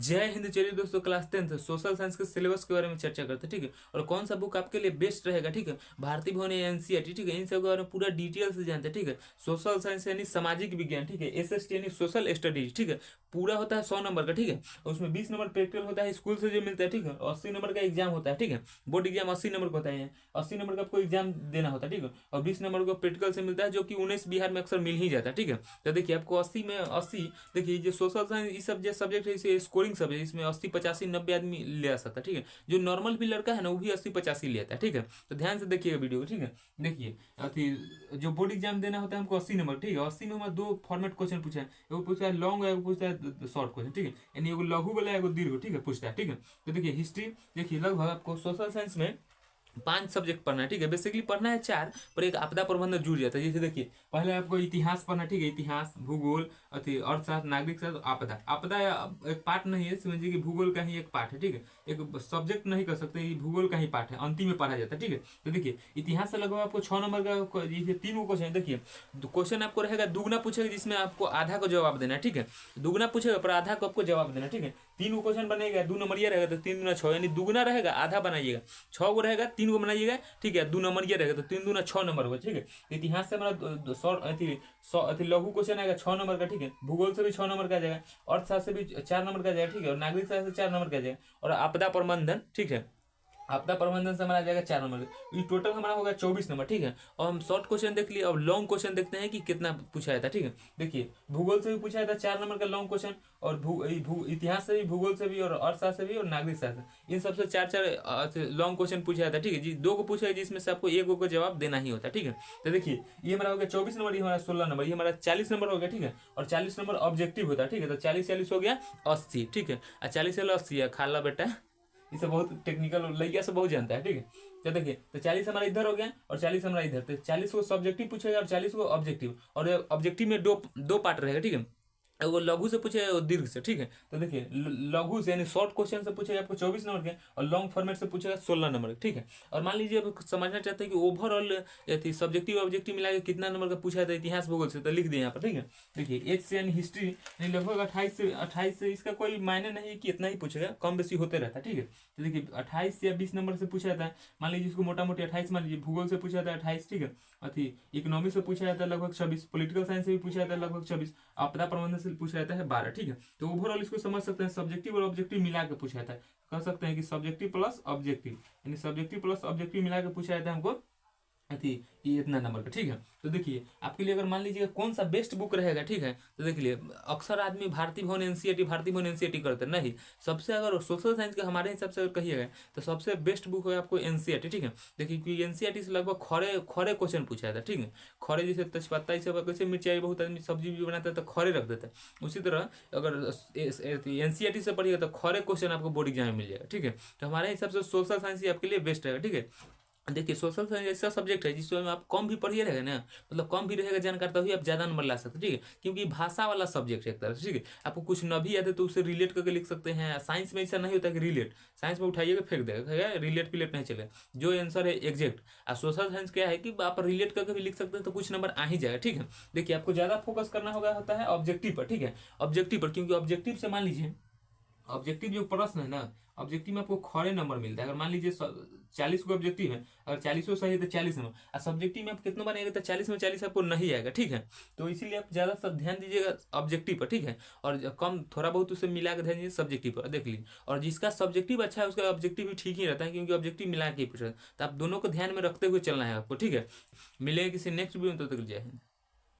जय हिंद। चलिए दोस्तों, क्लास 10th सोशल साइंस के सिलेबस के बारे में चर्चा करते हैं, ठीक है। और कौन सा बुक आपके लिए बेस्ट रहेगा, ठीक है। भारतीय भवन या एनसीईआरटी, ठीक है, इन सब के बारे में पूरा डिटेल से जानते हैं, ठीक है। सोशल साइंस यानी सामाजिक विज्ञान, ठीक है। एसएसटी यानी सोशल स्टडीज, ठीक है। पूरा होता है 100 नंबर का, ठीक है। और उसमें 20 नंबर प्रैक्टिकल होता है, स्कूल से जो मिलता है, ठीक है। 80 नंबर का एग्जाम होता है, ठीक है। बोर्ड एग्जाम 80 नंबर का होता है, 80 नंबर का आपको एग्जाम देना होता है, ठीक है। और 20 नंबर को प्रैक्टिकल से मिलता है, जो कि 19 बिहार में अक्सर मिल ही जाता है, ठीक है। तो देखिए आपको 80 में 80, देखिए जो सोशल साइंस ये सब जो सब्जेक्ट है, इसे स्कोरिंग सब्जेक्ट, इसमें 80 85 90 आदमी ले आ सकता है, ठीक है। जो नॉर्मल भी लड़का है ना, वो भी 80 85 लेता है, ठीक है। तो ध्यान से देखिएगा वीडियो को, ठीक है। देखिए अथी जो बोर्ड एग्जाम देना होता है हमको 80 नंबर, ठीक है। 80 में हमारे दो फॉर्मेट क्वेश्चन पूछा है, एगो पूछता है लॉन्ग, एगो पूछता है शॉर्ट क्वेश्चन, ठीक है। यानी एगो लघु वाला, एगो दीर्घ, ठीक है, पूछता है, ठीक है। तो देखिए हिस्ट्री, देखिए लगभग आपको सोशल साइंस में 5 सब्जेक्ट पढ़ना है, ठीक है। बेसिकली पढ़ना है 4, पर एक आपदा प्रबंधन जुड़ जाता है। जैसे देखिए पहले आपको इतिहास पढ़ना है, ठीक है। इतिहास, भूगोल, अथी अर्थशास्त्र, नागरिक शास्त्र, आपदा। आपदा एक पार्ट नहीं है, समझिए कि भूगोल का ही एक पार्ट है, ठीक है। एक सब्जेक्ट नहीं कर सकते, ये भूगोल का ही पार्ट है, अंतिम में पढ़ा जाता है, ठीक है। तो देखिए इतिहास से लगभग आपको 6 नंबर का ये 3 क्वेश्चन है। देखिए क्वेश्चन आपको रहेगा दुगना पूछेगा, जिसमें आपको आधा को जवाब देना है, ठीक है। दुगना पूछेगा पर आधा को आपको जवाब देना है, ठीक है। 3 क्वेश्चन बनेगा, 2 नंबर ये रहेगा, तो 3 दूना 6, यानी दुगना रहेगा आधा बनाइएगा, 6 को रहेगा 3 को बनाइएगा, ठीक है। 2 नंबर ये रहेगा, तो 3 दूना 6 नंबर होगा, ठीक है। इतिहास से हमारा 100 लघु क्वेश्चन आएगा 6 नंबर का, ठीक है। भूगोल से भी 6 नंबर का आ जाएगा, अर्थशास्त्र से भी 4 नंबर का आ जाएगा, ठीक है। और नागरिक शास्त्र से 4 नंबर का आ जाएगा, और आपदा प्रबंधन, ठीक है, आपदा प्रबंधन से हमारा आ जाएगा 4 नंबर। ये टोटल हमारा होगा 24 नंबर, ठीक है। और हम शॉर्ट क्वेश्चन देख लिए, अब लॉन्ग क्वेश्चन देखते हैं कि कितना पूछा जाता है, ठीक है। देखिए भूगोल से भी पूछा जाता है 4 नंबर का लॉन्ग क्वेश्चन, और इतिहास से भी, भूगोल से भी, और अर्थशास्त्र से भी, और नागरिक शास्त्र, इन सबसे 4 लॉन्ग क्वेश्चन पूछा जाता है, ठीक है जी। 2 को पूछा है, जिसमें से आपको 1 को जवाब देना ही होता है, ठीक है। तो देखिए ये हमारा हो गया 24 नंबर, ये हमारा 16 नंबर, ये हमारा 40 नंबर हो गया, ठीक है। और 40 नंबर ऑब्जेक्टिव होता है, ठीक है। तो 40 हो गया 80, ठीक है। और 40 80 है, खाला बेटा, इसे बहुत टेक्निकल लड़किया से बहुत जानता है, ठीक है। तो देखिए तो 40 हमारा इधर हो गया, और 40 हमारा इधर, तो 40 को सब्जेक्टिव पूछेगा, और 40 को ऑब्जेक्टिव। और ऑब्जेक्टिव में दो पार्ट रहेगा, ठीक है। वो लघु से पूछेगा और दीर्घ से, ठीक है। तो देखिए लघु से यानी शॉर्ट क्वेश्चन से पूछेगा आपको 24 नंबर के, और लॉन्ग फॉर्मेट से पूछेगा 16 नंबर, ठीक है। और मान लीजिए अब समझना चाहते हैं कि ओवरऑल सब्जेक्टिव ऑब्जेक्टिव मिला के कितना नंबर का पूछा था इतिहास भूगोल से, तो लिख दिए यहाँ पर, ठीक है। देखिए एच से यानी हिस्ट्री, यानी लगभग 28 से इसका कोई मायने नहीं है कि इतना ही पूछेगा, कम बेसी होते रहता है, ठीक है। तो देखिए 28 या 20 नंबर से पूछा जाता है, मान लीजिए इसको मोटा मोटी 28 मान लीजिए। भूगोल से पूछा जाता है 28, ठीक है। अथी इकोनॉमिक्स से पूछा जाता है लगभग 26, पॉलिटिकल साइंस से भी पूछा जाता है लगभग 26, आपदा प्रबंधन से पूछा जाता है 12, ठीक है। तो ओवरऑल इसको समझ सकते हैं, सब्जेक्टिव और ऑब्जेक्टिव मिला के पूछा जाता है। कह सकते हैं कि सब्जेक्टिव प्लस ऑब्जेक्टिव, यानी सब्जेक्टिव प्लस ऑब्जेक्टिव मिला के पूछा जाता है हमको थी ये इतना नंबर का, ठीक है। तो देखिए आपके लिए अगर मान लीजिए कौन सा बेस्ट बुक रहेगा, ठीक है। तो देख लिए अक्सर आदमी भारतीय भवन एनसीईआरटी करते नहीं। सबसे अगर सोशल साइंस के हमारे हिसाब से अगर कहिएगा तो सबसे बेस्ट बुक है आपको एनसीईआरटी, ठीक है। देखिए क्योंकि एनसीईआरटी से लगभग खड़े क्वेश्चन पूछा जाता है, ठीक है। खड़े जैसे तेजपत्ता, इसे कैसे मिर्चाई बहुत आदमी सब्जी भी बनाता है तो खड़े रख देता है, उसी तरह अगर एनसीईआरटी से पढ़िएगा तो खड़े क्वेश्चन आपको बोर्ड एग्जाम में मिल जाएगा, ठीक है। तो हमारे हिसाब से सोशल साइंस ही आपके लिए बेस्ट रहेगा, ठीक है। देखिए सोशल साइंस ऐसा सब्जेक्ट है जिसमें आप कम भी पढ़िए रहेगा ना, मतलब कम भी रहेगा जानकार, तभी आप ज़्यादा नंबर ला सकते हैं, ठीक है। क्योंकि भाषा वाला सब्जेक्ट है एक तरह से, ठीक है। आपको कुछ न भी याद है तो उसे रिलेट करके लिख सकते हैं। साइंस में ऐसा नहीं होता कि रिलेट, साइंस में उठाइएगा फेंक देगा, रिलेट पिलेट नहीं चलेगा, जो आंसर है एग्जैक्ट। और सोशल साइंस क्या है कि आप रिलेट करके भी लिख सकते हैं, तो कुछ नंबर आ ही जाएगा, ठीक है। देखिए आपको ज़्यादा फोकस करना होता है ऑब्जेक्टिव पर, ठीक है। ऑब्जेक्टिव पर, क्योंकि ऑब्जेक्टिव से मान लीजिए ऑब्जेक्टिव जो प्रश्न है ना, ऑब्जेक्टिव में आपको खड़े नंबर मिलता है। अगर मान लीजिए 40 को ऑब्जेक्टिव है, अगर 40 सही है तो 40 नंबर, और सब्जेक्टिव में आप कितना बनेगा तो 40 में 40 आपको नहीं आएगा, ठीक है। तो इसीलिए आप ज़्यादा सब ध्यान दीजिएगा ऑब्जेक्टिव पर, ठीक है। और कम थोड़ा बहुत उसे मिला के ध्यान दीजिए सब्जेक्टिव पर, देख लीजिए। और जिसका सब्जेक्टिव अच्छा है उसका ऑब्जेक्टिव भी ठीक ही रहता है, क्योंकि ऑब्जेक्टिव मिला के ही पूछ रहा है। तो आप दोनों को ध्यान में रखते हुए चलना है आपको, ठीक है। मिलेंगे किसी नेक्स्ट वीडियो में, तो तक जय हिंद।